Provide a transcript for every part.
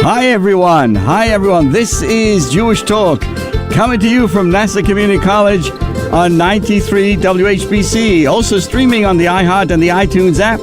Hi everyone. This is Jewish Talk, coming to you from Nassau Community College on 93 WHPC, also streaming on the iHeart and the iTunes app.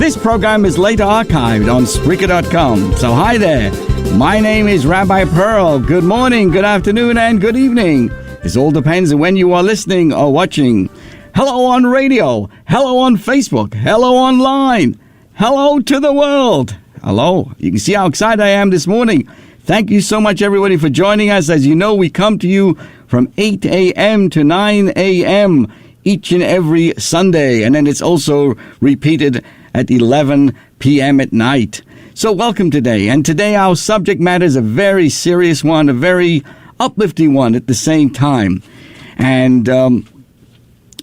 This program is later archived on Spreaker.com. So hi there. My name is Rabbi Perl. Good morning, good afternoon, and good evening. This all depends on when you are listening or watching. Hello on radio. Hello on Facebook. Hello online. Hello to the world. Hello. You can see how excited I am this morning. Thank you so much, everybody, for joining us. As you know, we come to you from 8 a.m. to 9 a.m. each and every Sunday. And then it's also repeated at 11 p.m. at night. So welcome today. And today our subject matter is a very serious one, a very uplifting one at the same time. And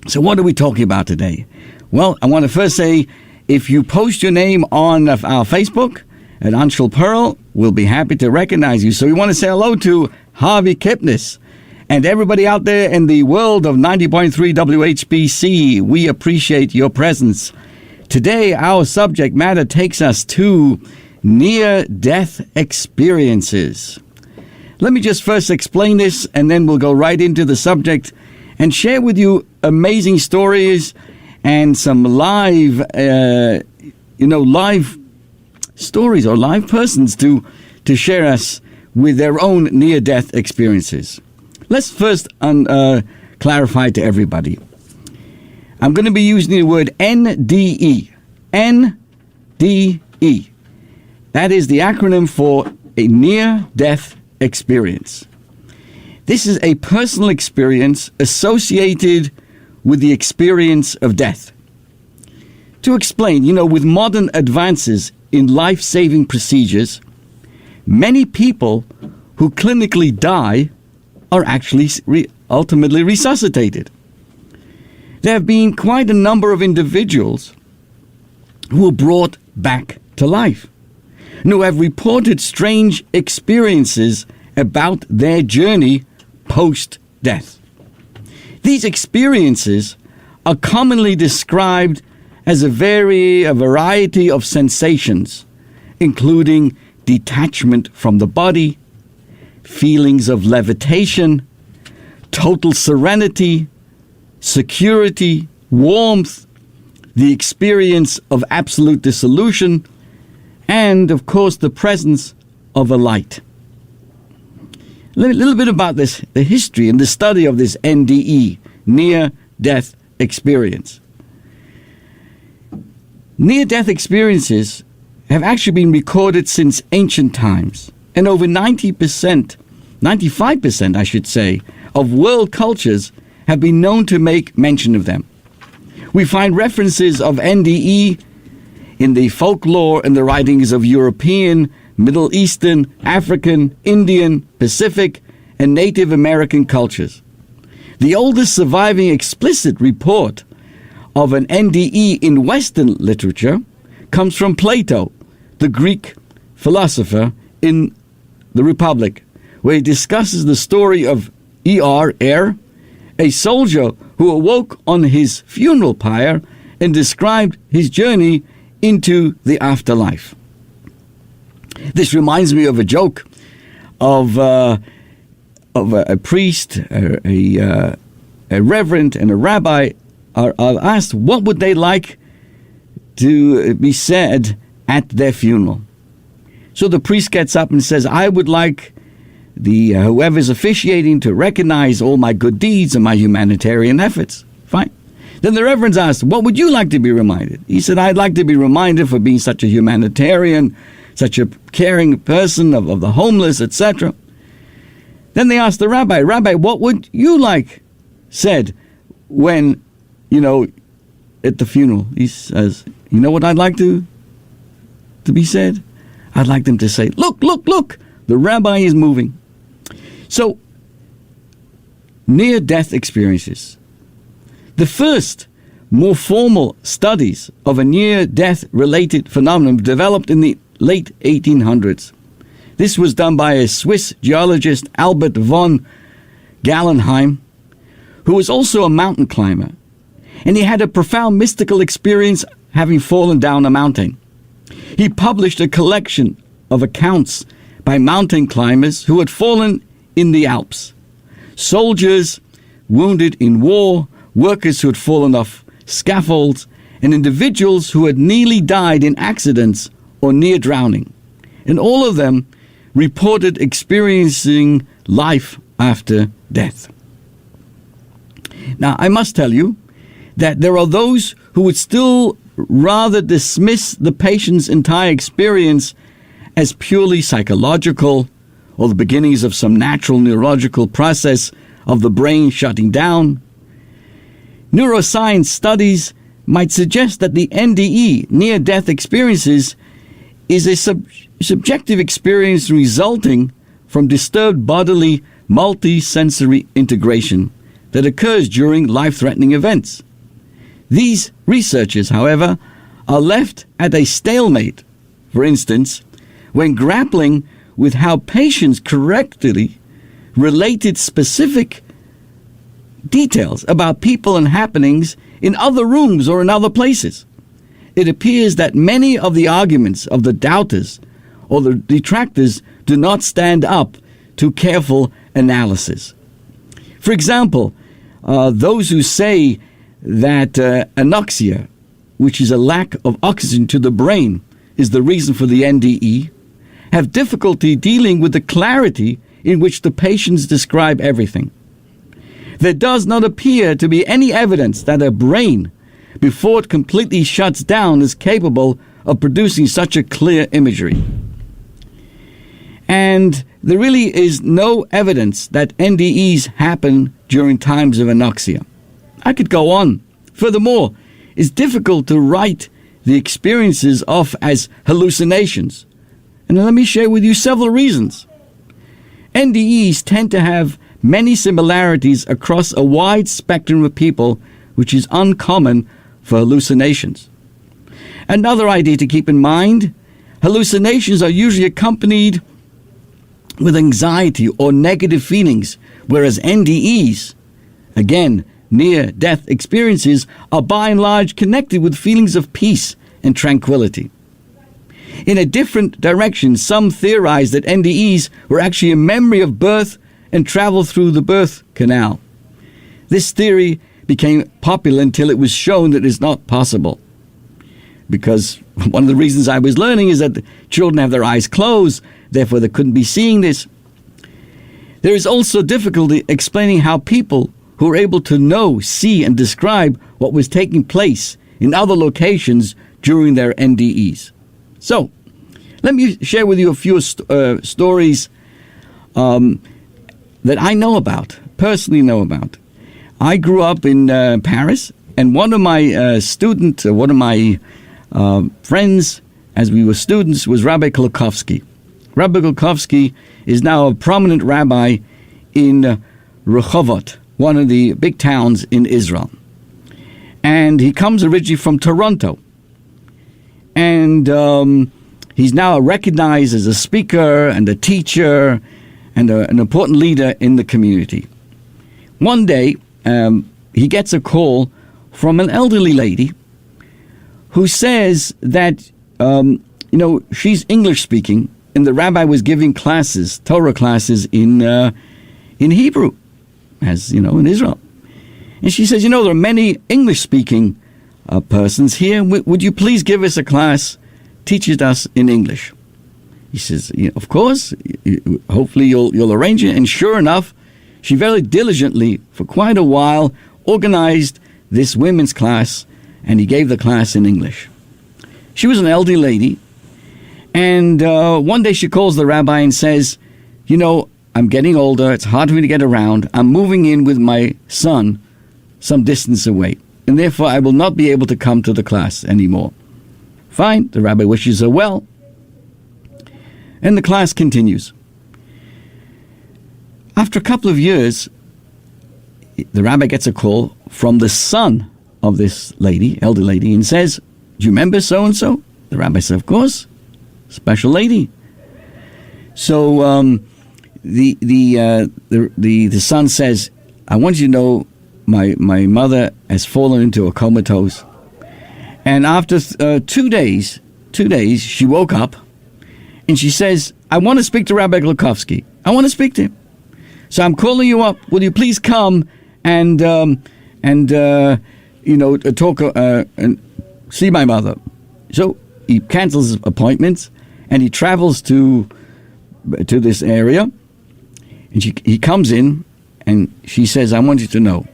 so what are we talking about today? Well, I want to first say, if you post your name on our Facebook at Untitled Pearl, we'll be happy to recognize you. So we want to say hello to Harvey Kipnis and everybody out there in the world of 90.3 WHPC. We appreciate your presence. Today, our subject matter takes us to near-death experiences. Let me just first explain this, and then we'll go right into the subject and share with you amazing stories and some live stories or live persons to share us with their own near-death experiences. Let's first clarify to everybody. I'm going to be using the word NDE. NDE. That is the acronym for a near-death experience. This is a personal experience associated with the experience of death. To explain, with modern advances in life-saving procedures, many people who clinically die are actually ultimately resuscitated. There have been quite a number of individuals who were brought back to life, and who have reported strange experiences about their journey post-death. These experiences are commonly described as a variety of sensations, including detachment from the body, feelings of levitation, total serenity, security, warmth, the experience of absolute dissolution, and, of course, the presence of a light. A little bit about the history and the study of this NDE, near-death experience. Near-death experiences have actually been recorded since ancient times, and over 95% I should say, of world cultures have been known to make mention of them. We find references of NDE in the folklore and the writings of European, Middle Eastern, African, Indian, Pacific, and Native American cultures. The oldest surviving explicit report of an NDE in Western literature comes from Plato, the Greek philosopher in the Republic, where he discusses the story of Er, a soldier who awoke on his funeral pyre and described his journey into the afterlife. This reminds me of a joke of a priest, a reverend, and a rabbi are asked what would they like to be said at their funeral. So the priest gets up and says, I would like the whoever's officiating to recognize all my good deeds and my humanitarian efforts. Fine. Then the reverend's asked, what would you like to be reminded? He said, I'd like to be reminded for being such a humanitarian, such a caring person of the homeless, etc. Then they asked the rabbi, what would you like said when, at the funeral? He says, you know what I'd like to be said? I'd like them to say, look, the rabbi is moving. So, near-death experiences. The first, more formal studies of a near-death related phenomenon developed in the late 1800s. This was done by a Swiss geologist, Albert von Gallenheim, who was also a mountain climber. And he had a profound mystical experience having fallen down a mountain. He published a collection of accounts by mountain climbers who had fallen in the Alps, soldiers wounded in war, workers who had fallen off scaffolds, and individuals who had nearly died in accidents or near drowning. And all of them reported experiencing life after death. Now, I must tell you that there are those who would still rather dismiss the patient's entire experience as purely psychological or the beginnings of some natural neurological process of the brain shutting down. Neuroscience studies might suggest that the NDE, near-death experiences, is a subjective experience resulting from disturbed bodily multi-sensory integration that occurs during life-threatening events. These researchers, however, are left at a stalemate, for instance, when grappling with how patients correctly related specific details about people and happenings in other rooms or in other places. It appears that many of the arguments of the doubters or the detractors do not stand up to careful analysis. For example, those who say that anoxia, which is a lack of oxygen to the brain, is the reason for the NDE, have difficulty dealing with the clarity in which the patients describe everything. There does not appear to be any evidence that a brain, before it completely shuts down, is capable of producing such a clear imagery. And there really is no evidence that NDEs happen during times of anoxia. I could go on. Furthermore, it's difficult to write the experiences off as hallucinations. And let me share with you several reasons. NDEs tend to have many similarities across a wide spectrum of people, which is uncommon for hallucinations. Another idea to keep in mind, hallucinations are usually accompanied with anxiety or negative feelings, whereas NDEs, again, near-death experiences, are by and large connected with feelings of peace and tranquility. In a different direction, some theorize that NDEs were actually a memory of birth and travel through the birth canal. This theory became popular until it was shown that it's not possible. Because one of the reasons I was learning is that the children have their eyes closed, therefore they couldn't be seeing this. There is also difficulty explaining how people who are able to know, see, and describe what was taking place in other locations during their NDEs. So, let me share with you a few stories that I know about, personally know about. I grew up in Paris, and one of my friends, as we were students, was Rabbi Kolakowski. Rabbi Kolakowski is now a prominent rabbi in Rehovot, one of the big towns in Israel. And he comes originally from Toronto. And he's now recognized as a speaker and a teacher and an important leader in the community. One day, he gets a call from an elderly lady who says that, she's English speaking, and the rabbi was giving classes, Torah classes in Hebrew, as you know, in Israel. And she says, there are many English speaking persons here. Would you please give us a class, teach it us in English? He says, of course, hopefully you'll arrange it. And sure enough, she very diligently, for quite a while, organized this women's class, and he gave the class in English. She was an elderly lady, and one day she calls the rabbi and says, I'm getting older, it's hard for me to get around, I'm moving in with my son some distance away, and therefore I will not be able to come to the class anymore. Fine, the rabbi wishes her well, and the class continues. After a couple of years, the rabbi gets a call from the son of this lady, elder lady, and says, do you remember so-and-so? The rabbi says, of course, special lady. So the son says, I want you to know my mother has fallen into a comatose. And after 2 days, she woke up, and she says, I want to speak to Rabbi Glukowski. I want to speak to him. So I'm calling you up. Will you please come and talk and see my mother? So he cancels his appointments and he travels to this area. And he comes in and she says, I want you to know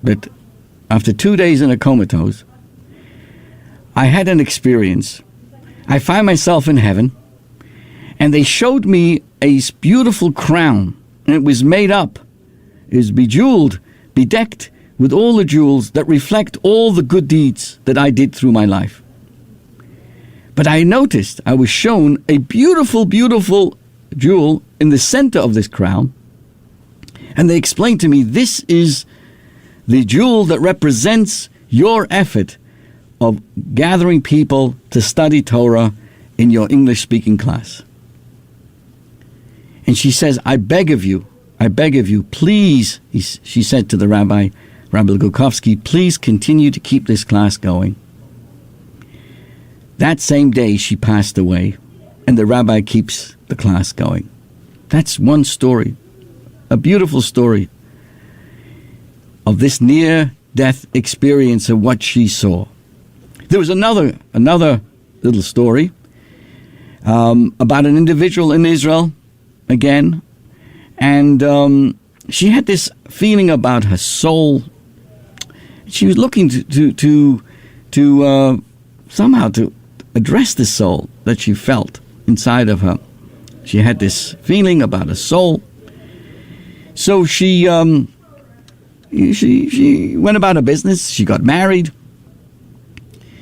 that after 2 days in a comatose, I had an experience. I find myself in heaven, and they showed me a beautiful crown, and it was made up, it was bejeweled, bedecked with all the jewels that reflect all the good deeds that I did through my life. But I noticed I was shown a beautiful, beautiful jewel in the center of this crown, and they explained to me, this is the jewel that represents your effort of gathering people to study Torah in your English-speaking class. And she says, I beg of you, please, she said to the Rabbi Glukowski, please continue to keep this class going. That same day she passed away, and the rabbi keeps the class going. That's one story, a beautiful story of this near-death experience of what she saw. There was another little story about an individual in Israel, again, and she had this feeling about her soul. She was looking to somehow to address the soul that she felt inside of her. She had this feeling about a soul. So she went about her business. She got married.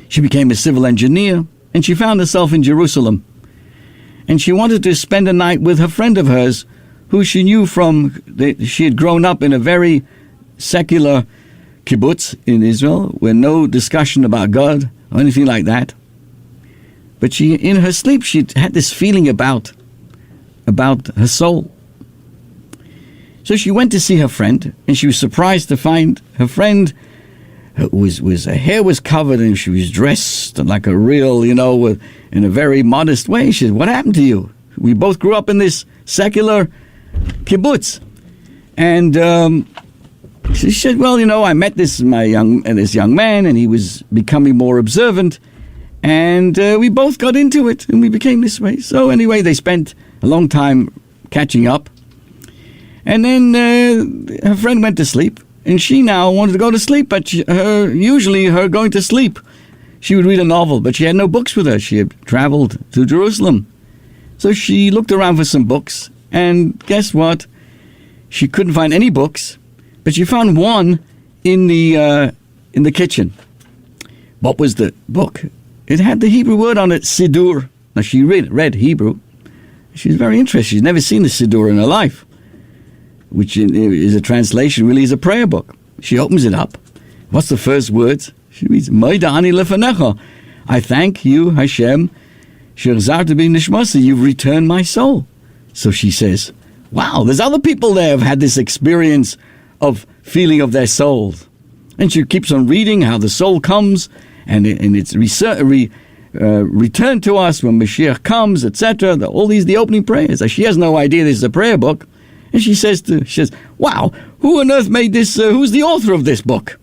She became a civil engineer, and she found herself in Jerusalem. And she wanted to spend a night with a friend of hers who she knew she had grown up in a very secular kibbutz in Israel, where no discussion about God or anything like that. But in her sleep, she had this feeling about her soul. So she went to see her friend, and she was surprised to find her friend her hair was covered, and she was dressed like a real, in a very modest way. She said, what happened to you? We both grew up in this secular kibbutz. And she said, well, I met this young man, and he was becoming more observant, and we both got into it, and we became this way. So anyway, they spent a long time catching up. And then her friend went to sleep. And she now wanted to go to sleep, but usually her going to sleep, she would read a novel, but she had no books with her. She had traveled to Jerusalem. So she looked around for some books, and guess what? She couldn't find any books, but she found one in the kitchen. What was the book? It had the Hebrew word on it, Siddur. Now she read Hebrew. She was very interested. She's never seen a Siddur in her life, which is a translation, really is a prayer book. She opens it up. What's the first words? She reads, Moida ani lefanecha. I thank you, Hashem, she'achzarta bi nishmasi, you've returned my soul. So she says, wow, there's other people there who have had this experience of feeling of their souls. And she keeps on reading how the soul comes, and it's returned to us when Mashiach comes, etc. All these, the opening prayers. She has no idea this is a prayer book. And she says, wow, who on earth made this? Who's the author of this book?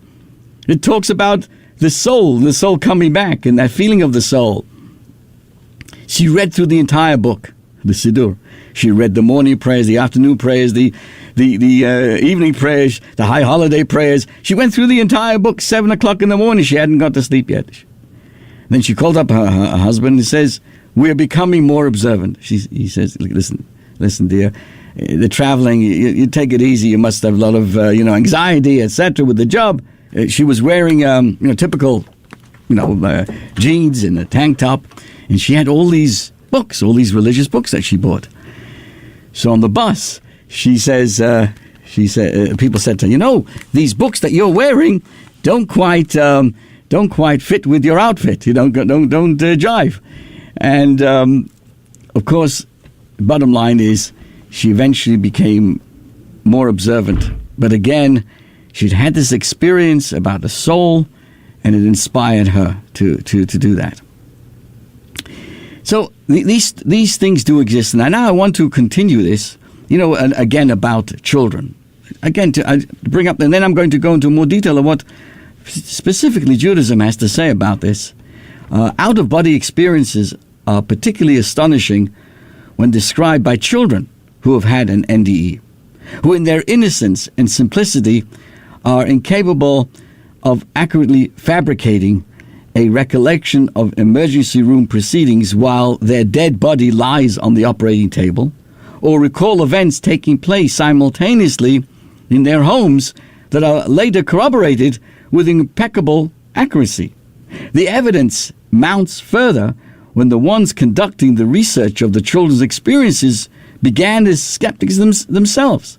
It talks about the soul coming back, and that feeling of the soul. She read through the entire book, the Siddur. She read the morning prayers, the afternoon prayers, the evening prayers, the high holiday prayers. She went through the entire book, 7 o'clock in the morning. She hadn't got to sleep yet. Then she called up her husband and says, we're becoming more observant. He says, listen, dear, the traveling, you take it easy. You must have a lot of, anxiety, etc. with the job. She was wearing, typical, jeans and a tank top. And she had all these books, all these religious books that she bought. So on the bus, she says, people said to her, these books that you're wearing don't quite fit with your outfit. You don't jive. And of course, bottom line is, she eventually became more observant. But again, she'd had this experience about the soul, and it inspired her to do that. So these things do exist. And now I want to continue this, again about children. Again, to bring up, and then I'm going to go into more detail of what specifically Judaism has to say about this. Out-of-body experiences are particularly astonishing when described by children who have had an NDE, who in their innocence and simplicity are incapable of accurately fabricating a recollection of emergency room proceedings while their dead body lies on the operating table, or recall events taking place simultaneously in their homes that are later corroborated with impeccable accuracy. The evidence mounts further when the ones conducting the research of the children's experiences began as skeptics themselves.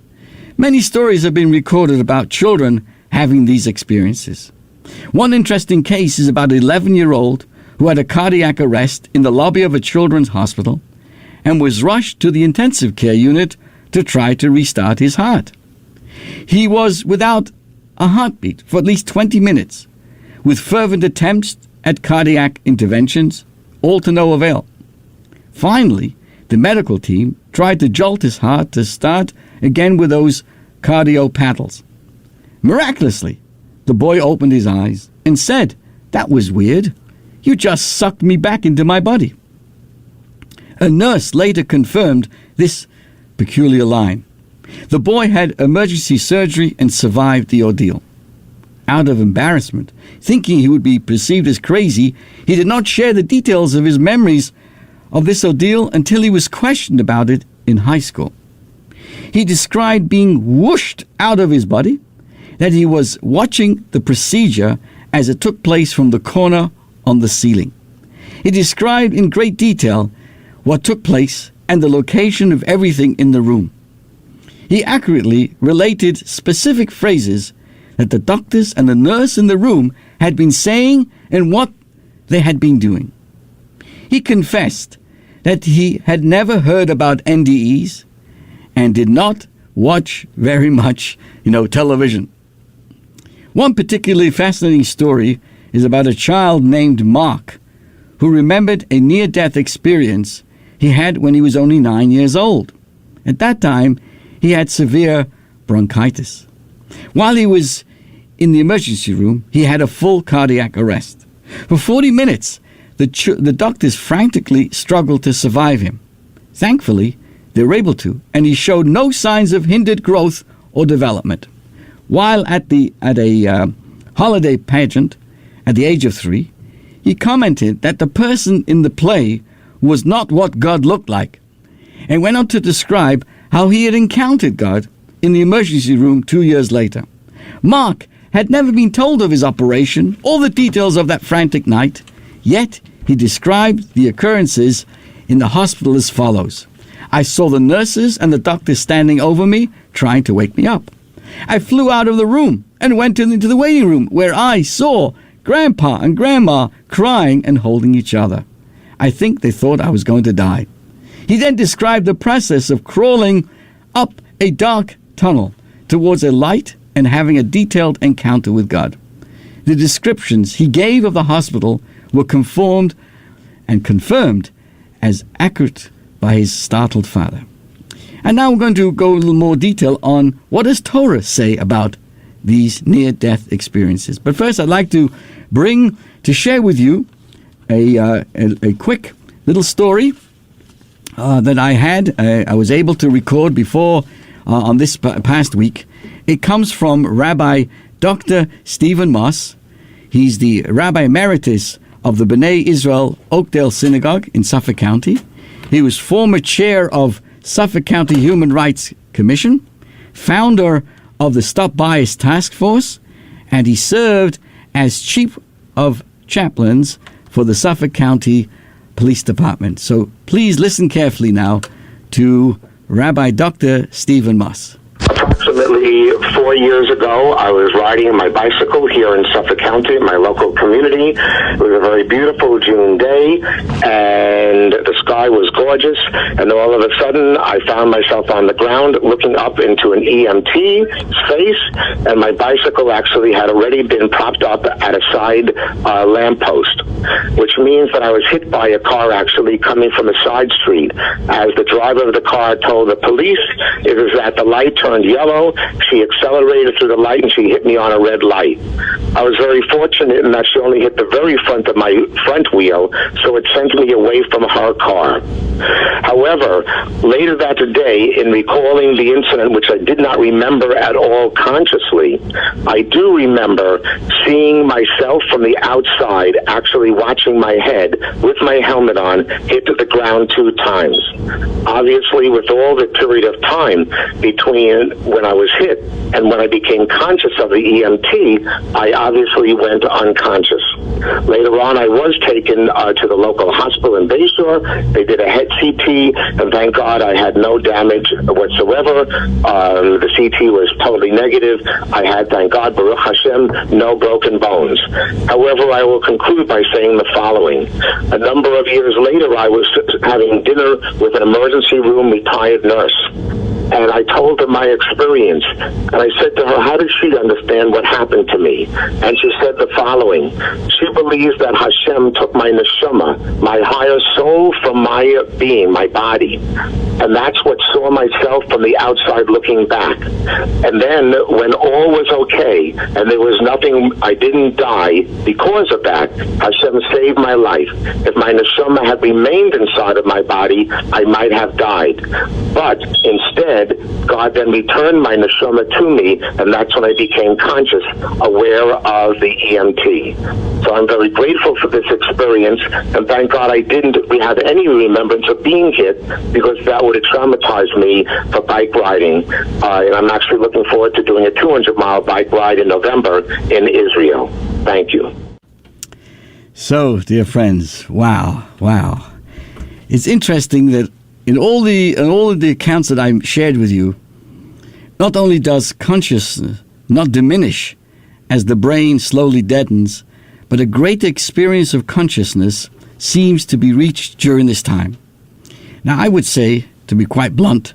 Many stories have been recorded about children having these experiences. One interesting case is about an 11-year-old who had a cardiac arrest in the lobby of a children's hospital and was rushed to the intensive care unit to try to restart his heart. He was without a heartbeat for at least 20 minutes, with fervent attempts at cardiac interventions, all to no avail. Finally, the medical team tried to jolt his heart to start again with those cardio paddles. Miraculously, the boy opened his eyes and said, "That was weird. You just sucked me back into my body." A nurse later confirmed this peculiar line. The boy had emergency surgery and survived the ordeal. Out of embarrassment, thinking he would be perceived as crazy, he did not share the details of his memories of this ordeal until he was questioned about it in high school. He described being whooshed out of his body, that he was watching the procedure as it took place from the corner on the ceiling. He described in great detail what took place and the location of everything in the room. He accurately related specific phrases that the doctors and the nurse in the room had been saying and what they had been doing. He confessed that he had never heard about NDEs and did not watch very much, television. One particularly fascinating story is about a child named Mark who remembered a near-death experience he had when he was only 9 years old. At that time, he had severe bronchitis. While he was in the emergency room, he had a full cardiac arrest. For 40 minutes, the doctors frantically struggled to survive him. Thankfully, they were able to, and he showed no signs of hindered growth or development. While at a holiday pageant at the age of 3, he commented that the person in the play was not what God looked like, and went on to describe how he had encountered God in the emergency room 2 years later. Mark had never been told of his operation or the details of that frantic night, yet he described the occurrences in the hospital as follows. "I saw the nurses and the doctors standing over me, trying to wake me up. I flew out of the room and went into the waiting room where I saw Grandpa and Grandma crying and holding each other. I think they thought I was going to die." He then described the process of crawling up a dark tunnel towards a light and having a detailed encounter with God. The descriptions he gave of the hospital were confirmed as accurate by his startled father. And now we're going to go a little more detail on what does Torah say about these near-death experiences. But first, I'd like to share with you a quick little story that I had. I was able to record before on this past week. It comes from Rabbi Dr. Stephen Moss. He's the Rabbi Emeritus of the B'nai Israel Oakdale Synagogue in Suffolk County. He was former chair of Suffolk County Human Rights Commission, founder of the Stop Bias Task Force, and he served as chief of chaplains for the Suffolk County Police Department. So please listen carefully now to Rabbi Dr. Stephen Moss. Approximately 4 4 years ago, I was riding my bicycle here in Suffolk County, my local community. It was a very beautiful June day, and the sky was gorgeous, and all of a sudden, I found myself on the ground looking up into an EMT space, and my bicycle actually had already been propped up at a side lamppost, which means that I was hit by a car actually coming from a side street. As the driver of the car told the police, it was that the light turned yellow, she accelerated through the light, and she hit me on a red light. I was very fortunate in that she only hit the very front of my front wheel, so it sent me away from her car. However, later that day, in recalling the incident, which I did not remember at all consciously, I do remember seeing myself from the outside, actually watching my head with my helmet on hit the ground 2 times. Obviously, with all the period of time between when I was hit and when I became conscious of the EMT, I obviously went unconscious. Later on, I was taken to the local hospital in Bayshore. They did a head CT, and thank God I had no damage whatsoever. The CT was totally negative. I had, thank God, Baruch Hashem, no broken bones. However, I will conclude by saying the following. A number of years later, I was having dinner with an emergency room retired nurse. And I told her my experience. And I said to her, how did she understand what happened to me? And she said the following. She believes that Hashem took my neshama, my higher soul, from my being, my body. And that's what saw myself from the outside looking back. And then when all was okay, and there was nothing, I didn't die because of that, Hashem saved my life. If my neshama had remained inside of my body, I might have died. But instead, God then returned my neshama to me, and that's when I became conscious, aware of the EMT. So I'm very grateful for this experience, and thank God I didn't have any remembrance of being hit, because that would have traumatized me for bike riding. And I'm actually looking forward to doing a 200-mile bike ride in November in Israel. Thank you. So, dear friends, wow. It's interesting that in all of the accounts that I shared with you, not only does consciousness not diminish as the brain slowly deadens, but a great experience of consciousness seems to be reached during this time. Now, I would say, to be quite blunt,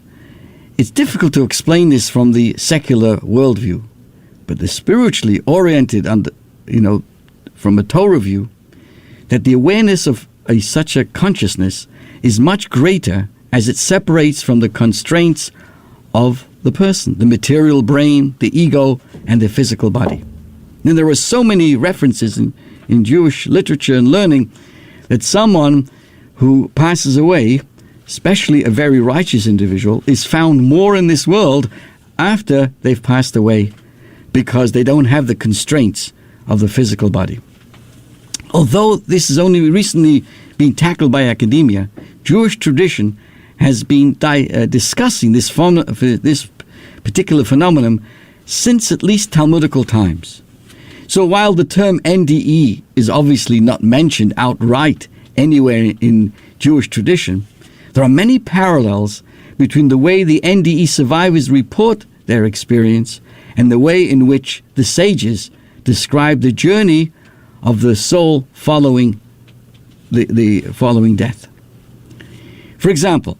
it's difficult to explain this from the secular worldview, but the spiritually oriented, from a Torah view, that the awareness of such a consciousness is much greater as it separates from the constraints of the person, the material brain, the ego, and the physical body. And there are so many references in Jewish literature and learning that someone who passes away, especially a very righteous individual, is found more in this world after they've passed away because they don't have the constraints of the physical body. Although this has only recently been tackled by academia, Jewish tradition has been discussing this particular phenomenon since at least Talmudical times. So while the term NDE is obviously not mentioned outright anywhere in Jewish tradition, there are many parallels between the way the NDE survivors report their experience and the way in which the sages describe the journey of the soul following the following death. For example,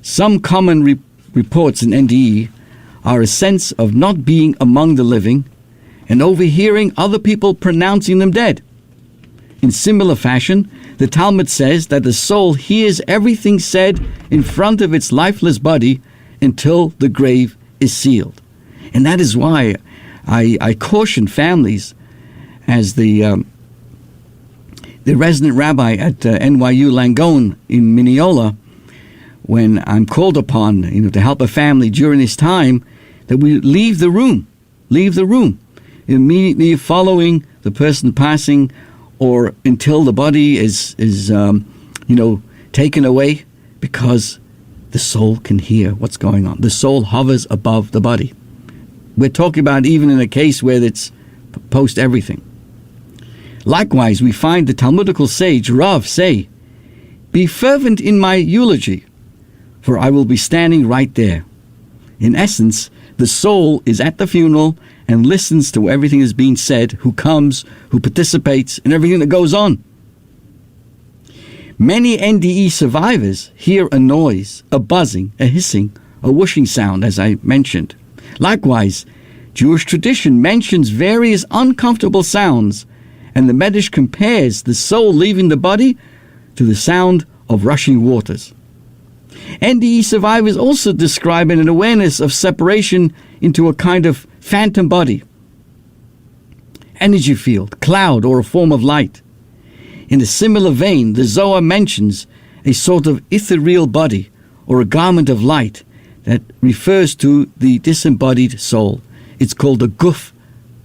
some common reports in NDE are a sense of not being among the living and overhearing other people pronouncing them dead. In similar fashion, the Talmud says that the soul hears everything said in front of its lifeless body until the grave is sealed. And that is why I caution families, as the resident rabbi at NYU Langone in Mineola, when I'm called upon, to help a family during this time, that we leave the room immediately following the person passing, or until the body is taken away, because the soul can hear what's going on. The soul hovers above the body. We're talking about even in a case where it's post everything. Likewise, we find the Talmudical sage Rav say, "Be fervent in my eulogy, for I will be standing right there." In essence, The soul is at the funeral and listens to everything that's being said, who comes, who participates, and everything that goes on. Many NDE survivors hear a noise, a buzzing, a hissing, a whooshing sound, as I mentioned. Likewise, Jewish tradition mentions various uncomfortable sounds, and the Medrash compares the soul leaving the body to the sound of rushing waters. NDE survivors also describe an awareness of separation into a kind of phantom body, energy field, cloud, or a form of light. In a similar vein, the Zohar mentions a sort of ethereal body or a garment of light that refers to the disembodied soul. It's called a guf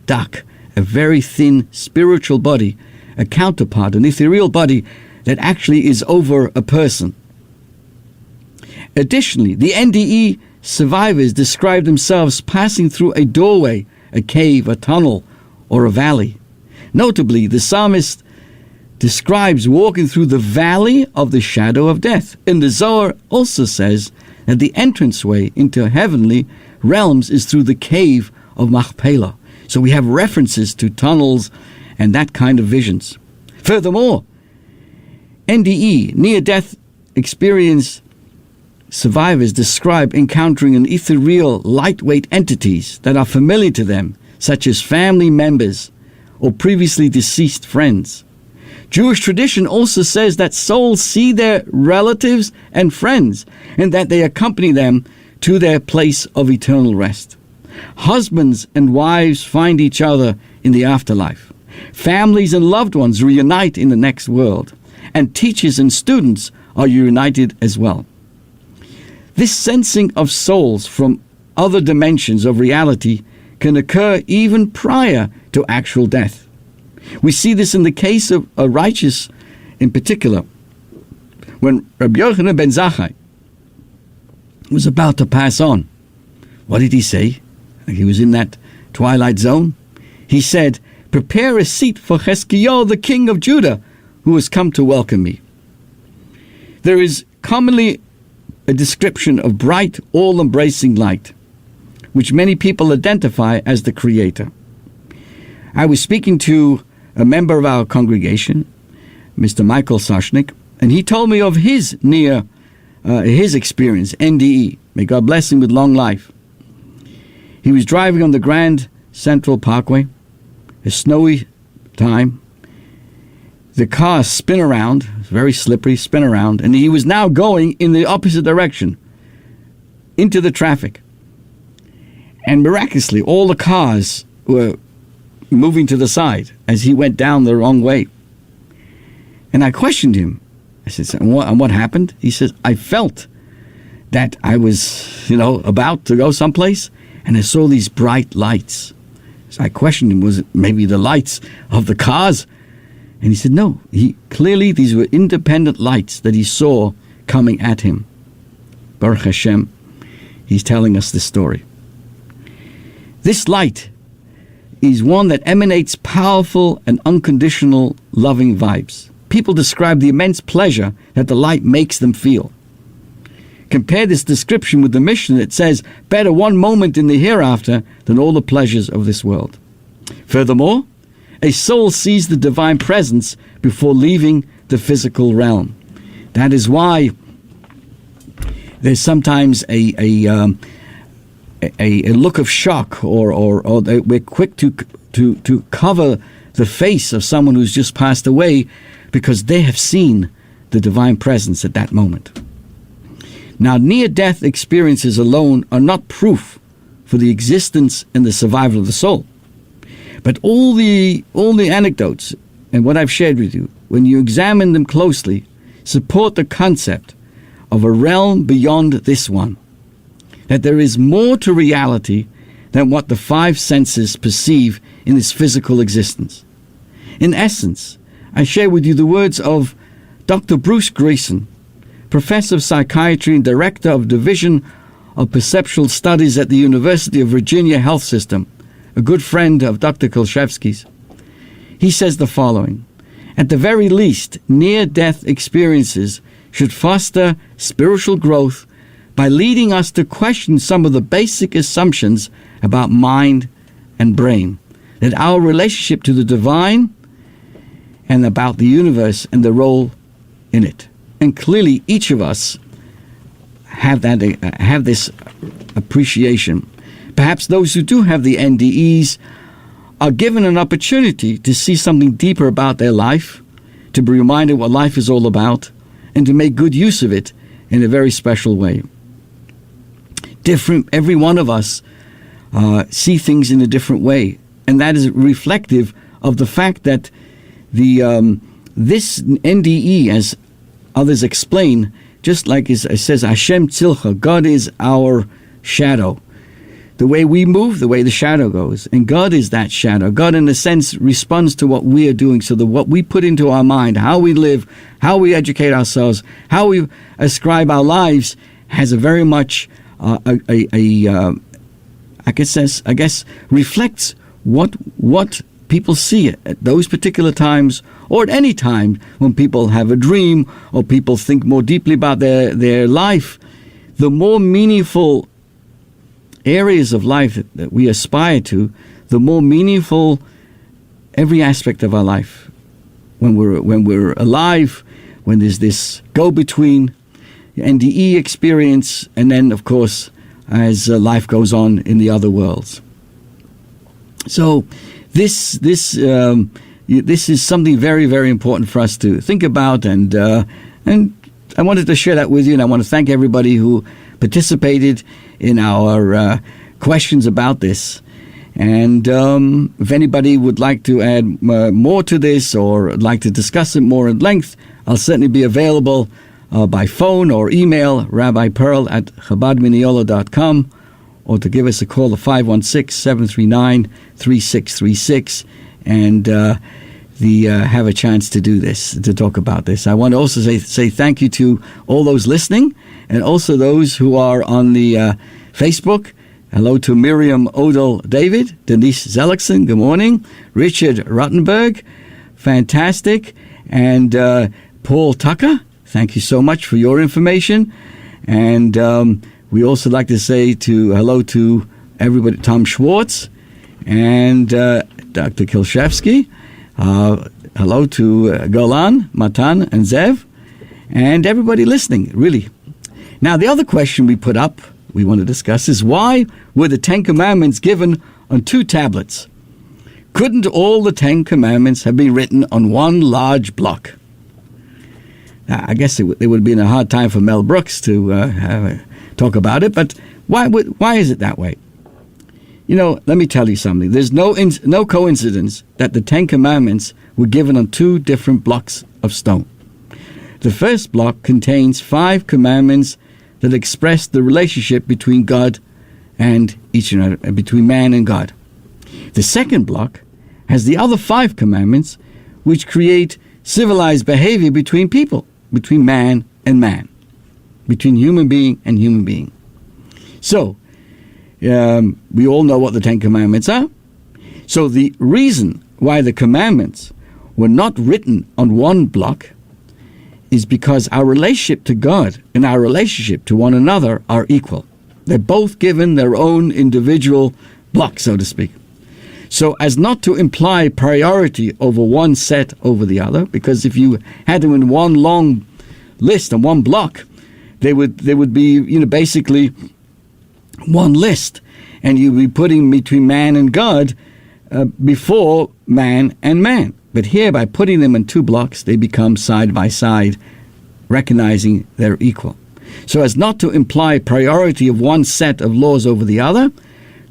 dak, a very thin spiritual body, a counterpart, an ethereal body that actually is over a person. Additionally, the NDE survivors describe themselves passing through a doorway, a cave, a tunnel, or a valley. Notably, the psalmist describes walking through the valley of the shadow of death. And the Zohar also says that the entranceway into heavenly realms is through the cave of Machpelah. So we have references to tunnels and that kind of visions. Furthermore, NDE, near-death experience survivors describe encountering an ethereal, lightweight entities that are familiar to them, such as family members or previously deceased friends. Jewish tradition also says that souls see their relatives and friends, and that they accompany them to their place of eternal rest. Husbands and wives find each other in the afterlife. Families and loved ones reunite in the next world, and teachers and students are united as well. This sensing of souls from other dimensions of reality can occur even prior to actual death. We see this in the case of a righteous in particular. When Rabbi Yochanan ben Zakkai was about to pass on, what did he say? He was in that twilight zone. He said, "Prepare a seat for Cheskiah, the king of Judah, who has come to welcome me." There is commonly a description of bright, all-embracing light, which many people identify as the Creator. I was speaking to a member of our congregation, Mr. Michael Soshnik, and he told me of his experience, NDE. May God bless him with long life. He was driving on the Grand Central Parkway, a snowy time. The car spin around, very slippery, spin around, and he was now going in the opposite direction, into the traffic. And miraculously, all the cars were moving to the side as he went down the wrong way. And I questioned him. I said, and what happened? He says, I felt that I was, about to go someplace, and I saw these bright lights. So I questioned him, was it maybe the lights of the cars? And he said, no, clearly these were independent lights that he saw coming at him. Baruch Hashem, he's telling us this story. This light is one that emanates powerful and unconditional loving vibes. People describe the immense pleasure that the light makes them feel. Compare this description with the Mishnah that says, better one moment in the hereafter than all the pleasures of this world. Furthermore, a soul sees the divine presence before leaving the physical realm. That is why there's sometimes a look of shock, or we're quick to cover the face of someone who's just passed away because they have seen the divine presence at that moment. Now, near-death experiences alone are not proof for the existence and the survival of the soul. But all the anecdotes and what I've shared with you, when you examine them closely, support the concept of a realm beyond this one. That there is more to reality than what the five senses perceive in this physical existence. In essence, I share with you the words of Dr. Bruce Grayson, professor of psychiatry and director of Division of Perceptual Studies at the University of Virginia Health System, a good friend of Dr. Kolshevsky's. He says the following: at the very least, near-death experiences should foster spiritual growth by leading us to question some of the basic assumptions about mind and brain, that our relationship to the divine and about the universe and the role in it. And clearly each of us have this appreciation. Perhaps those who do have the NDEs are given an opportunity to see something deeper about their life, to be reminded what life is all about, and to make good use of it in a very special way. Every one of us see things in a different way, and that is reflective of the fact that this NDE, as others explain, just like it says, Hashem Tzilcha, God is our shadow. The way we move, the way the shadow goes. And God is that shadow. God, in a sense, responds to what we are doing, so that what we put into our mind, how we live, how we educate ourselves, how we ascribe our lives, has a very much, I guess, reflects what people see at those particular times, or at any time when people have a dream, or people think more deeply about their life. The more meaningful areas of life that we aspire to, the more meaningful every aspect of our life. When we're alive, when there's this go-between NDE experience, and then, of course, as life goes on in the other worlds. So this is something very, very important for us to think about, and I wanted to share that with you, and I want to thank everybody who participated in our questions about this. And if anybody would like to add more to this, or like to discuss it more at length, I'll certainly be available by phone or email, Rabbi Perl at chabadmineola.com, or to give us a call at 516-739-3636, and have a chance to do this, to talk about this. I want to also say thank you to all those listening, and also those who are on the Facebook. Hello to Miriam Odell David, Denise Zellickson, good morning, Richard Rottenberg, fantastic, and Paul Tucker, thank you so much for your information. And we also like to say hello to everybody, Tom Schwartz and Dr. Kilshevsky. Hello to Golan, Matan, and Zev, and everybody listening, really. Now, the other question we want to discuss is, why were the Ten Commandments given on 2 tablets? Couldn't all the 10 Commandments have been written on one large block? Now, I guess it would have been a hard time for Mel Brooks to talk about it, but why is it that way? You know, let me tell you something. There's no coincidence that the 10 Commandments were given on 2 different blocks of stone. The first block contains 5 commandments that express the relationship between God and each other, between man and God. The second block has the other 5 commandments, which create civilized behavior between people, between man and man, between human being and human being. So, we all know what the 10 Commandments are. So the reason why the commandments were not written on one block is because our relationship to God and our relationship to one another are equal. They're both given their own individual block, so to speak. So as not to imply priority over one set over the other, because if you had them in one long list and one block, they would be, basically one list, and you'd be putting between man and God before man and man. But here, by putting them in 2 blocks, they become side by side, recognizing they're equal. So as not to imply priority of one set of laws over the other,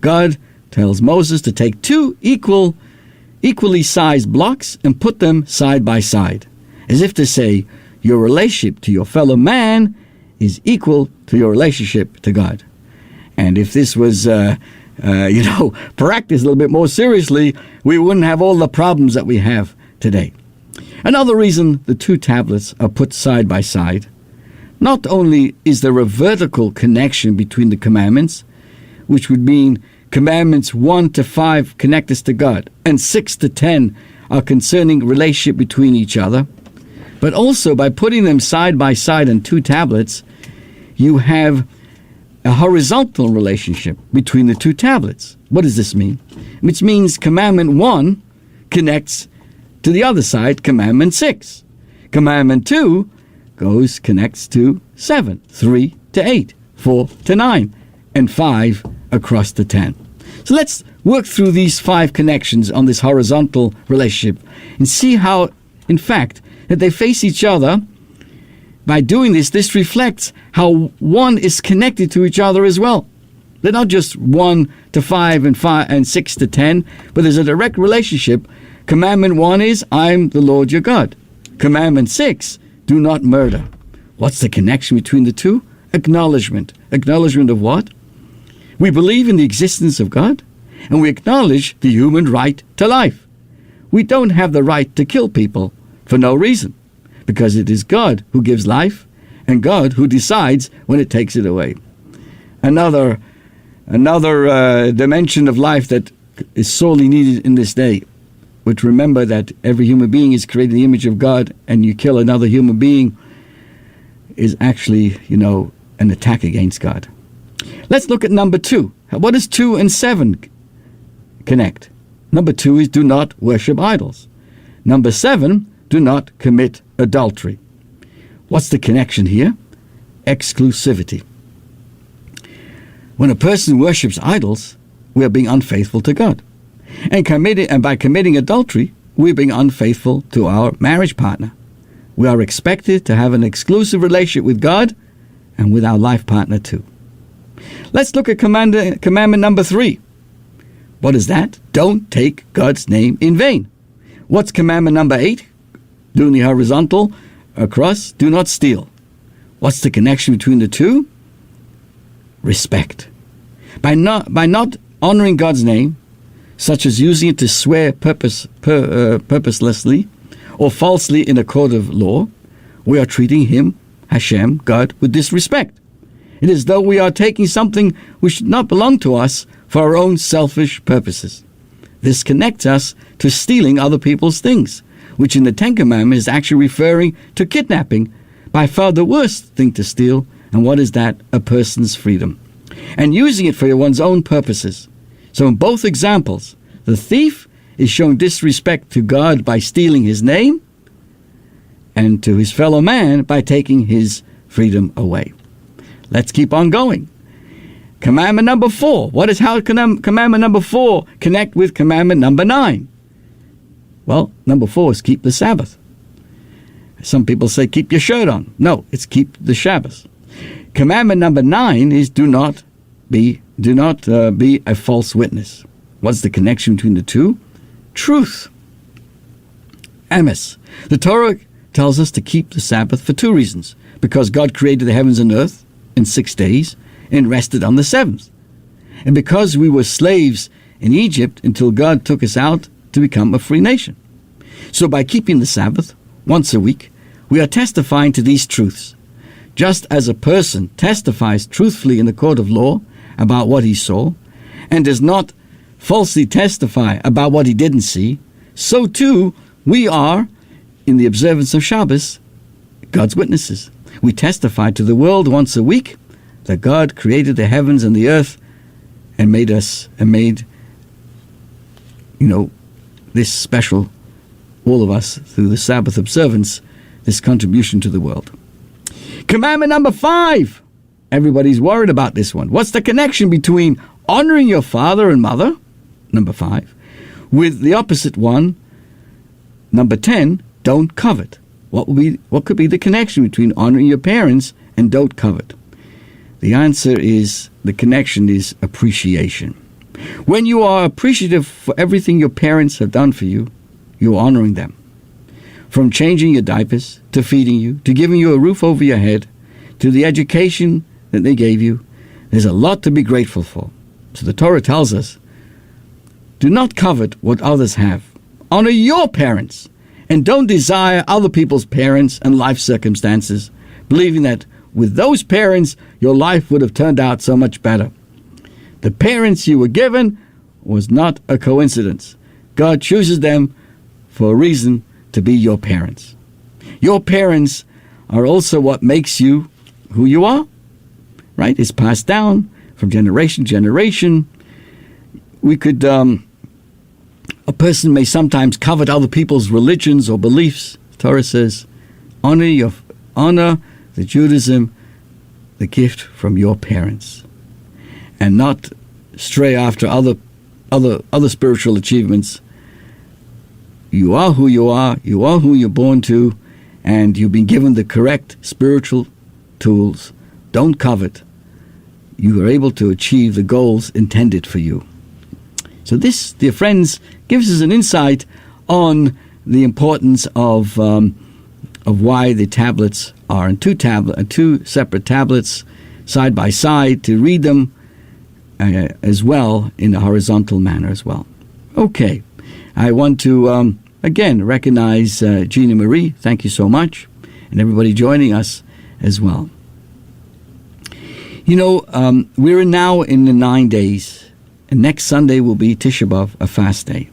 God tells Moses to take 2 equally sized blocks and put them side by side, as if to say, your relationship to your fellow man is equal to your relationship to God. And if this was, practiced a little bit more seriously, we wouldn't have all the problems that we have today. Another reason the 2 tablets are put side by side, not only is there a vertical connection between the commandments, which would mean commandments 1 to 5 connect us to God, and 6 to 10 are concerning relationship between each other, but also by putting them side by side on 2 tablets, you have a horizontal relationship between the two tablets. What does this mean? Which means Commandment 1 connects to the other side, Commandment 6. Commandment 2 connects to 7, 3 to 8, 4 to 9, and 5 across to 10. So let's work through these 5 connections on this horizontal relationship and see how, in fact, that they face each other. By doing this, this reflects how 1 is connected to each other as well. They're not just 1 to 5 and 6 to 10, but there's a direct relationship. Commandment 1 is, I'm the Lord your God. Commandment 6, do not murder. What's the connection between the two? Acknowledgement. Acknowledgement of what? We believe in the existence of God, and we acknowledge the human right to life. We don't have the right to kill people for no reason, because it is God who gives life and God who decides when it takes it away. Another dimension of life that is sorely needed in this day. But remember that every human being is created in the image of God, and you kill another human being is actually, an attack against God. Let's look at number 2. What does 2 and 7 connect? Number 2 is do not worship idols. Number 7, do not commit adultery. What's the connection here? Exclusivity. When a person worships idols, we are being unfaithful to God. And by committing adultery, we're being unfaithful to our marriage partner. We are expected to have an exclusive relationship with God and with our life partner too. Let's look at commandment number 3. What is that? Don't take God's name in vain. What's commandment number 8? Doing the horizontal across, do not steal. What's the connection between the two? Respect. By not honoring God's name, such as using it to swear purposelessly or falsely in a court of law, we are treating Him, Hashem, God, with disrespect. It is as though we are taking something which should not belong to us for our own selfish purposes. This connects us to stealing other people's things, which in the Ten Commandments is actually referring to kidnapping, by far the worst thing to steal. And what is that? A person's freedom. And using it for one's own purposes. So in both examples, the thief is showing disrespect to God by stealing His name, and to his fellow man by taking his freedom away. Let's keep on going. Commandment number 4. How can commandment number 4 connect with commandment number 9? Well, number 4 is keep the Sabbath. Some people say keep your shirt on. No, it's keep the Sabbath. Commandment number 9 is do not be a false witness. What's the connection between the two? Truth. Amos. The Torah tells us to keep the Sabbath for 2 reasons. Because God created the heavens and earth in 6 days and rested on the 7th. And because we were slaves in Egypt until God took us out to become a free nation. So by keeping the Sabbath once a week, we are testifying to these truths. Just as a person testifies truthfully in the court of law about what he saw, and does not falsely testify about what he didn't see, so too we are, in the observance of Shabbos, God's witnesses. We testify to the world once a week that God created the heavens and the earth and made this special, all of us, through the Sabbath observance, this contribution to the world. Commandment number 5. Everybody's worried about this one. What's the connection between honoring your father and mother, number 5, with the opposite one, number 10, don't covet? What could be the connection between honoring your parents and don't covet? The answer is, the connection is appreciation. When you are appreciative for everything your parents have done for you, you're honoring them. From changing your diapers, to feeding you, to giving you a roof over your head, to the education that they gave you, there's a lot to be grateful for. So the Torah tells us, do not covet what others have. Honor your parents, and don't desire other people's parents and life circumstances, believing that with those parents, your life would have turned out so much better. The parents you were given was not a coincidence. God chooses them for a reason to be your parents. Your parents are also what makes you who you are. right? It's passed down from generation to generation. We could, a person may sometimes covet other people's religions or beliefs. The Torah says, honor the Judaism, the gift from your parents, and not stray after other spiritual achievements. You are who you are who you're born to, and you've been given the correct spiritual tools. Don't covet. You are able to achieve the goals intended for you. So this, dear friends, gives us an insight on the importance of why the tablets are in two separate tablets, side by side, to read them as well in a horizontal manner as well. Okay, I want to again recognize Jeannie Marie. Thank you so much, and everybody joining us as well. You know, we're now in the 9 days, and next Sunday will be Tisha B'Av, a fast day.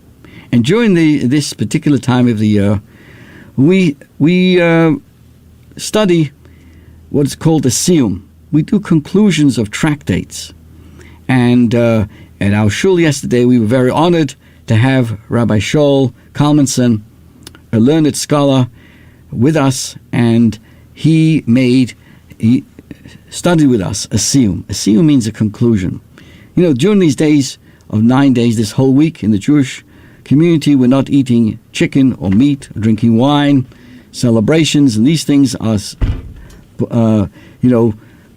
And during this particular time of the year, we study what's called a siyum. We do conclusions of tractates. And at our shul yesterday, we were very honored to have Rabbi Shaul Kalmanson, a learned scholar, with us, and he studied with us a siyum. A siyum means a conclusion. You know, during these days of 9 days, this whole week in the Jewish community, we're not eating chicken or meat, or drinking wine, celebrations, and these things are,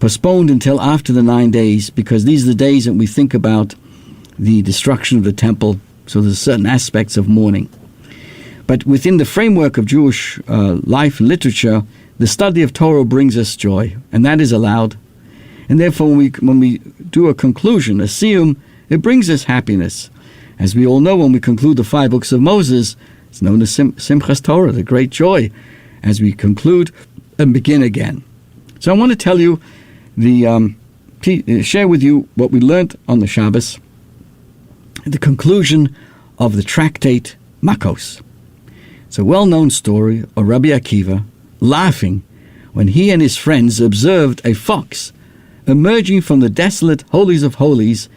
postponed until after the 9 days, because these are the days that we think about the destruction of the temple. So there's certain aspects of mourning. But within the framework of Jewish life and literature, the study of Torah brings us joy, and that is allowed. And therefore, when we do a conclusion, a siyum, it brings us happiness. As we all know, when we conclude the 5 books of Moses, it's known as Simchas Torah, the great joy, as we conclude and begin again. So I want to tell you, share with you what we learned on the Shabbos, the conclusion of the tractate Makos. It's a well-known story of Rabbi Akiva laughing when he and his friends observed a fox emerging from the desolate holies of holies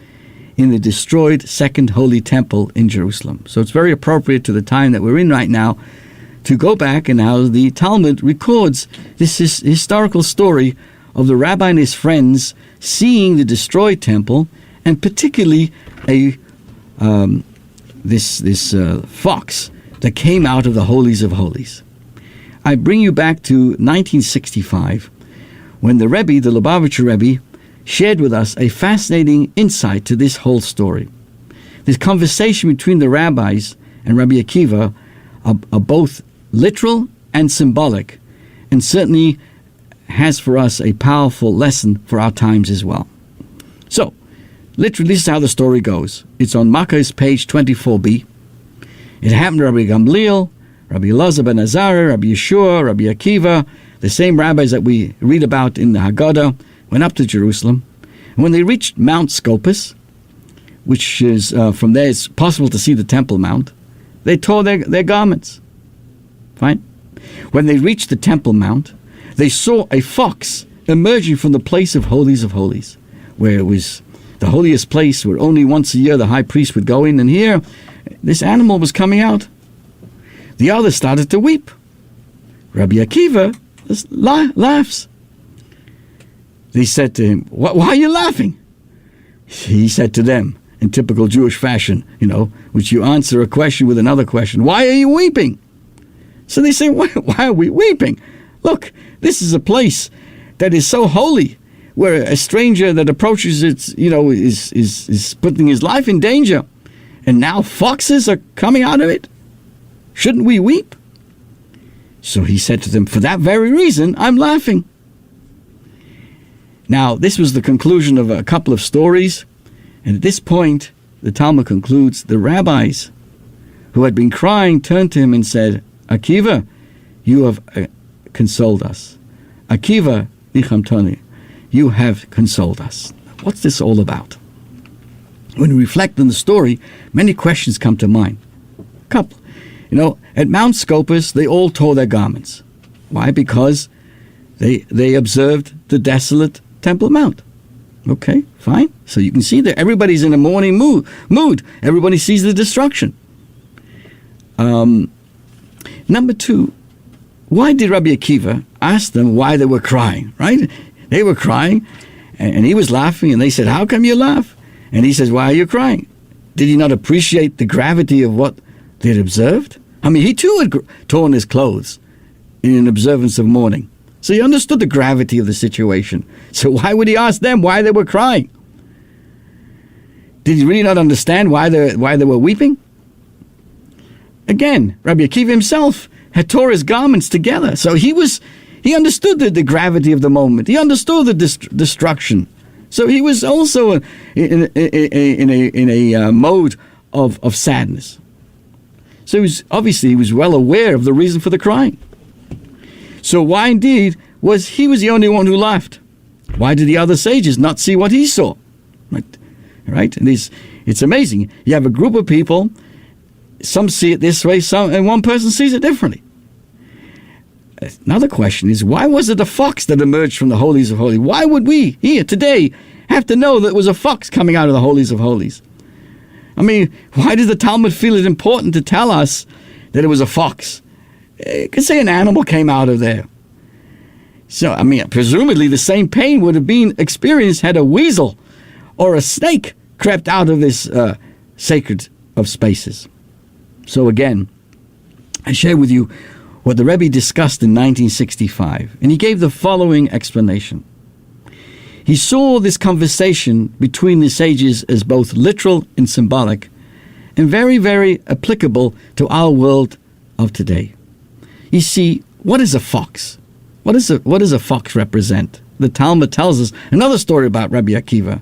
in the destroyed Second Holy Temple in Jerusalem. So it's very appropriate to the time that we're in right now to go back and how the Talmud records this historical story of the rabbi and his friends seeing the destroyed temple, and particularly this fox that came out of the holies of holies. I bring you back to 1965, when the Rebbe, the Lubavitcher Rebbe, shared with us a fascinating insight to this whole story. This conversation between the rabbis and Rabbi Akiva are both literal and symbolic, and certainly has for us a powerful lesson for our times as well. So, literally, this is how the story goes. It's on Makos, page 24b. It happened to Rabbi Gamliel, Rabbi Elazar ben Azariah, Rabbi Yeshua, Rabbi Akiva, the same rabbis that we read about in the Haggadah, went up to Jerusalem. And when they reached Mount Scopus, which is, from there it's possible to see the Temple Mount, they tore their garments. Fine? When they reached the Temple Mount, they saw a fox emerging from the place of holies, where it was the holiest place, where only once a year the high priest would go in, and here this animal was coming out. The others started to weep. Rabbi Akiva laughs. They said to him, why are you laughing? He said to them, in typical Jewish fashion, which you answer a question with another question, why are you weeping? So they say, why are we weeping? Look, this is a place that is so holy, where a stranger that approaches it, is putting his life in danger, and now foxes are coming out of it. Shouldn't we weep? So he said to them, for that very reason, I'm laughing. Now, this was the conclusion of a couple of stories, and at this point, the Talmud concludes, the rabbis who had been crying turned to him and said, Akiva, you have consoled us. Akiva, nichamtoni, you have consoled us. What's this all about? When we reflect on the story, many questions come to mind. A couple. At Mount Scopus, they all tore their garments. Why? Because they observed the desolate Temple Mount. Okay, fine. So you can see that everybody's in a mourning mood. Everybody sees the destruction. Number two, why did Rabbi Akiva ask them why they were crying, right? They were crying, and he was laughing, and they said, how come you laugh? And he says, why are you crying? Did he not appreciate the gravity of what they had observed? I mean, he too had torn his clothes in an observance of mourning. So he understood the gravity of the situation. So why would he ask them why they were crying? Did he really not understand why they were weeping? Again, Rabbi Akiva himself had tore his garments together. So he understood the gravity of the moment. He understood the destruction. So he was also in a mode of sadness. So he was well aware of the reason for the crying. So why indeed was he the only one who laughed? Why did the other sages not see what he saw? Right? And it's amazing. You have a group of people, some see it this way, and one person sees it differently. Another question is, why was it a fox that emerged from the Holies of Holies? Why would we here today have to know that it was a fox coming out of the Holies of Holies? I mean, why does the Talmud feel it important to tell us that it was a fox? It could say an animal came out of there. So, I mean, presumably the same pain would have been experienced had a weasel or a snake crept out of this sacred of spaces. So again, I share with you what the Rebbe discussed in 1965, and he gave the following explanation. He saw this conversation between the sages as both literal and symbolic, and very, very applicable to our world of today. You see, what is a fox? What does a fox represent? The Talmud tells us another story about Rabbi Akiva.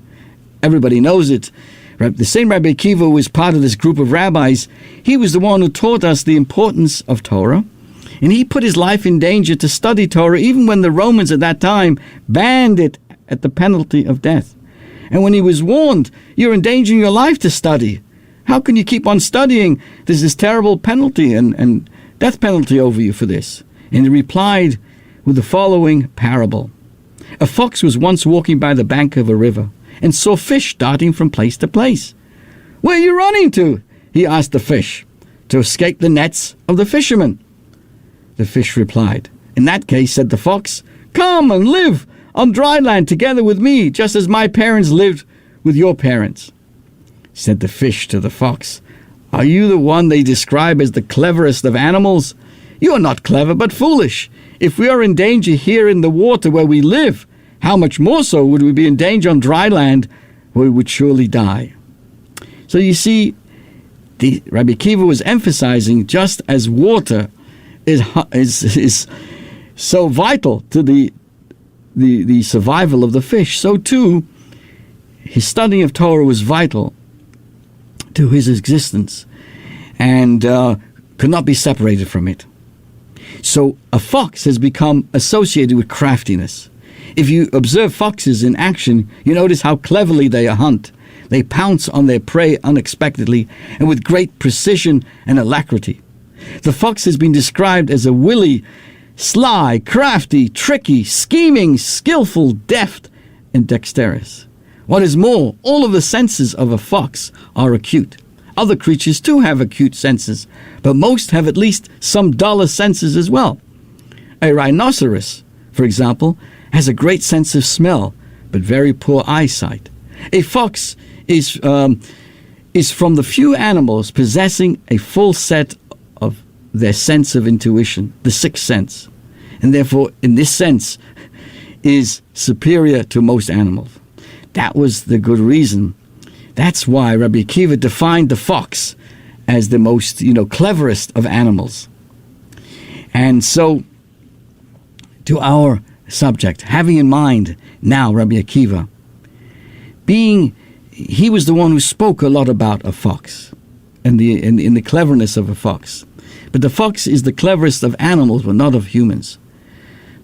Everybody knows it. The same Rabbi Akiva who was part of this group of rabbis, he was the one who taught us the importance of Torah, and he put his life in danger to study Torah even when the Romans at that time banned it at the penalty of death. And when he was warned, you're endangering your life to study. How can you keep on studying? There's this terrible penalty and death penalty over you for this. And he replied with the following parable. A fox was once walking by the bank of a river and saw fish darting from place to place. Where are you running to? He asked the fish. To escape the nets of the fishermen. The fish replied. In that case, said the fox, come and live on dry land together with me, just as my parents lived with your parents. Said the fish to the fox, are you the one they describe as the cleverest of animals? You are not clever, but foolish. If we are in danger here in the water where we live, how much more so would we be in danger on dry land where we would surely die? So you see, Rabbi Akiva was emphasizing just as water is so vital to the survival of the fish, so too his studying of Torah was vital to his existence and could not be separated from it. So a fox has become associated with craftiness. If you observe foxes in action, you notice how cleverly they hunt. They pounce on their prey unexpectedly and with great precision and alacrity. The fox has been described as a wily, sly, crafty, tricky, scheming, skillful, deft, and dexterous. What is more, all of the senses of a fox are acute. Other creatures too have acute senses, but most have at least some duller senses as well. A rhinoceros, for example, has a great sense of smell, but very poor eyesight. A fox is from the few animals possessing a full set of their sense of intuition, the sixth sense, and therefore, in this sense, is superior to most animals. That was the good reason. That's why Rabbi Akiva defined the fox as the most, cleverest of animals. And so, to our subject, having in mind now Rabbi Akiva, he was the one who spoke a lot about a fox and the cleverness of a fox. But the fox is the cleverest of animals, but not of humans.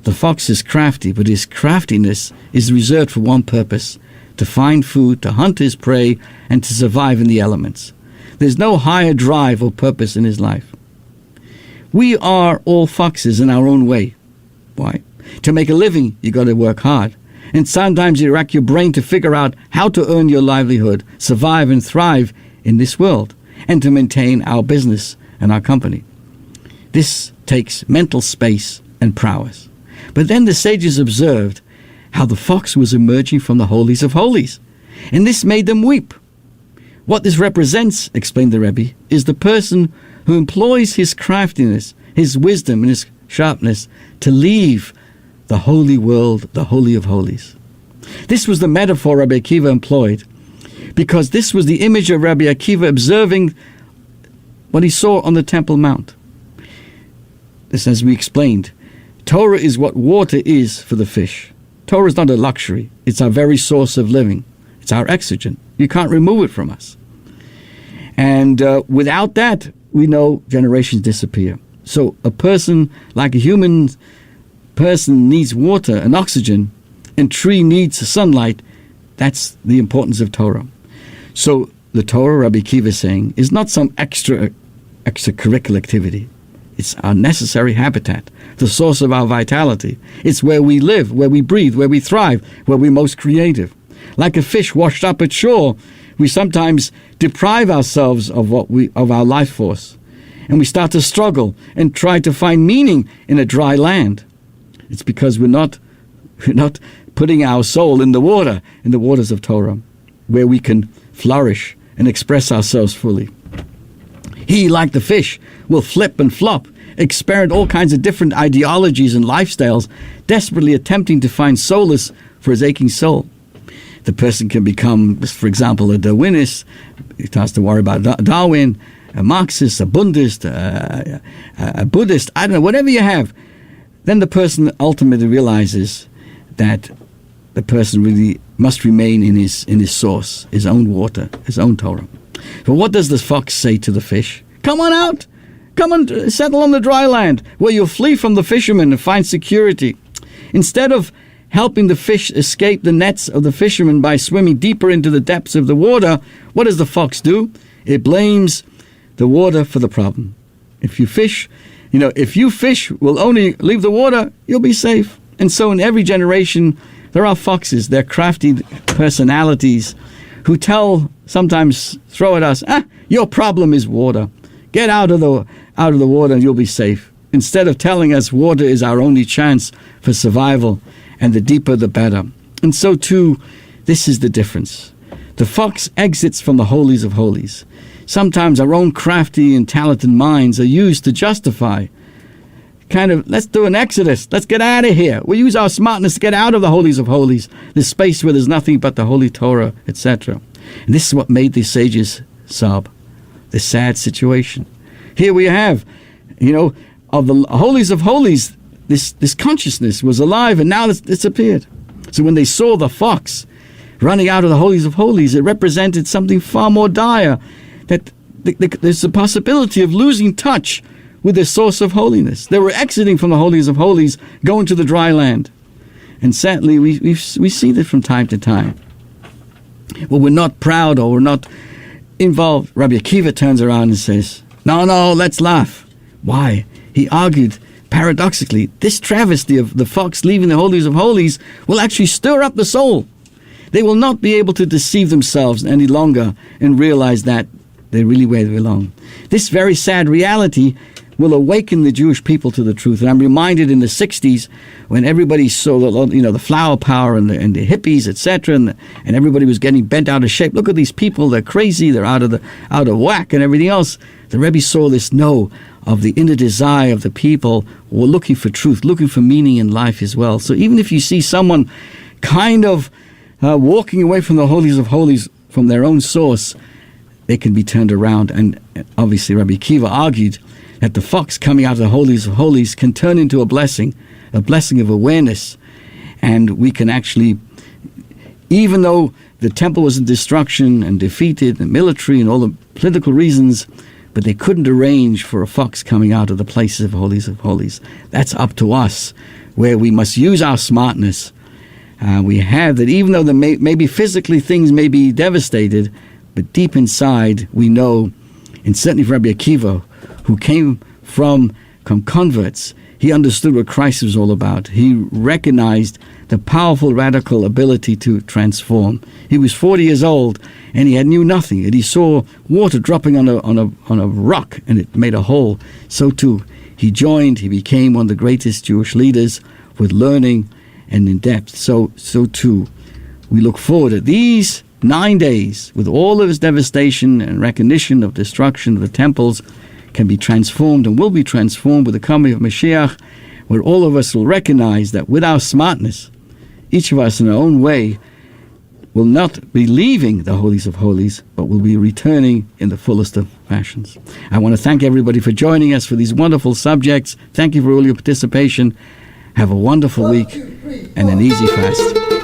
The fox is crafty, but his craftiness is reserved for one purpose: to find food, to hunt his prey, and to survive in the elements. There's no higher drive or purpose in his life. We are all foxes in our own way. Why? To make a living, you got to work hard. And sometimes you rack your brain to figure out how to earn your livelihood, survive and thrive in this world, and to maintain our business and our company. This takes mental space and prowess. But then the sages observed how the fox was emerging from the holies of holies, and this made them weep. What this represents, explained the Rebbe, is the person who employs his craftiness, his wisdom, and his sharpness to leave the holy world, the holy of holies. This was the metaphor Rabbi Akiva employed, because this was the image of Rabbi Akiva observing what he saw on the Temple Mount. This, as we explained, Torah is what water is for the fish. Torah is not a luxury. It's our very source of living. It's our oxygen. You can't remove it from us. And without that, we know generations disappear. So a person, like a human person, needs water and oxygen, and tree needs sunlight. That's the importance of Torah. So the Torah, Rabbi Akiva is saying, is not some extracurricular activity. It's our necessary habitat, the source of our vitality. It's where we live, where we breathe, where we thrive, where we're most creative. Like a fish washed up at shore, we sometimes deprive ourselves of our life force, and we start to struggle and try to find meaning in a dry land. It's because we're not putting our soul in the waters of Torah, where we can flourish and express ourselves fully. He, like the fish, will flip and flop, experiment all kinds of different ideologies and lifestyles, desperately attempting to find solace for his aching soul. The person can become, for example, a Darwinist. He has to worry about Darwin, a Marxist, a Bundist, a Buddhist, I don't know, whatever you have. Then the person ultimately realizes that the person really must remain in his source, his own water, his own Torah. But what does the fox say to the fish? Come on out. Come and settle on the dry land, where you'll flee from the fishermen and find security. Instead of helping the fish escape the nets of the fishermen by swimming deeper into the depths of the water, what does the fox do? It blames the water for the problem. If you fish will only leave the water, you'll be safe. And so in every generation, there are foxes, they're crafty personalities who sometimes throw at us, your problem is water. Get out of the water and you'll be safe. Instead of telling us water is our only chance for survival, and the deeper the better. And so too, this is the difference. The fox exits from the holies of holies. Sometimes our own crafty and talented minds are used to justify let's do an exodus. Let's get out of here. We use our smartness to get out of the holies of holies, this space where there's nothing but the holy Torah, etc. And this is what made the sages sob, this sad situation. Here we have, of the holies of holies, this consciousness was alive, and now it's disappeared. So when they saw the fox running out of the holies of holies, it represented something far more dire, that there's a possibility of losing touch with the source of holiness. They were exiting from the holies of holies, going to the dry land. And sadly, we see this from time to time. Well, we're not proud or we're not involved. Rabbi Akiva turns around and says, no, let's laugh. Why? He argued, paradoxically, this travesty of the fox leaving the holies of holies will actually stir up the soul. They will not be able to deceive themselves any longer and realize that they're really where they belong. This very sad reality will awaken the Jewish people to the truth. And I'm reminded in the 60s when everybody saw the flower power and the hippies, etc., and everybody was getting bent out of shape. Look at these people, they're crazy, they're out of whack and everything else. The Rebbe saw this of the inner desire of the people who were looking for truth, looking for meaning in life as well. So even if you see someone kind of walking away from the holies of holies, from their own source, they can be turned around. And obviously Rabbi Akiva argued that the fox coming out of the holies of holies can turn into a blessing of awareness. And we can actually, even though the temple was in destruction and defeated, and military and all the political reasons, but they couldn't arrange for a fox coming out of the places of holies. That's up to us, where we must use our smartness. We have that, even though maybe physically things may be devastated, but deep inside we know, and certainly for Rabbi Akiva, who came from converts, He understood what Christ was all about. He recognized the powerful, radical ability to transform. He was 40 years old, and he knew nothing. And he saw water dropping on a rock, and it made a hole. So too, he became one of the greatest Jewish leaders with learning and in depth. So too, we look forward to these 9 days with all of its devastation and recognition of destruction of the temples can be transformed and will be transformed with the coming of Mashiach, where all of us will recognize that with our smartness, each of us in our own way will not be leaving the holies of holies, but will be returning in the fullest of fashions. I want to thank everybody for joining us for these wonderful subjects. Thank you for all your participation. Have a wonderful week and an easy fast.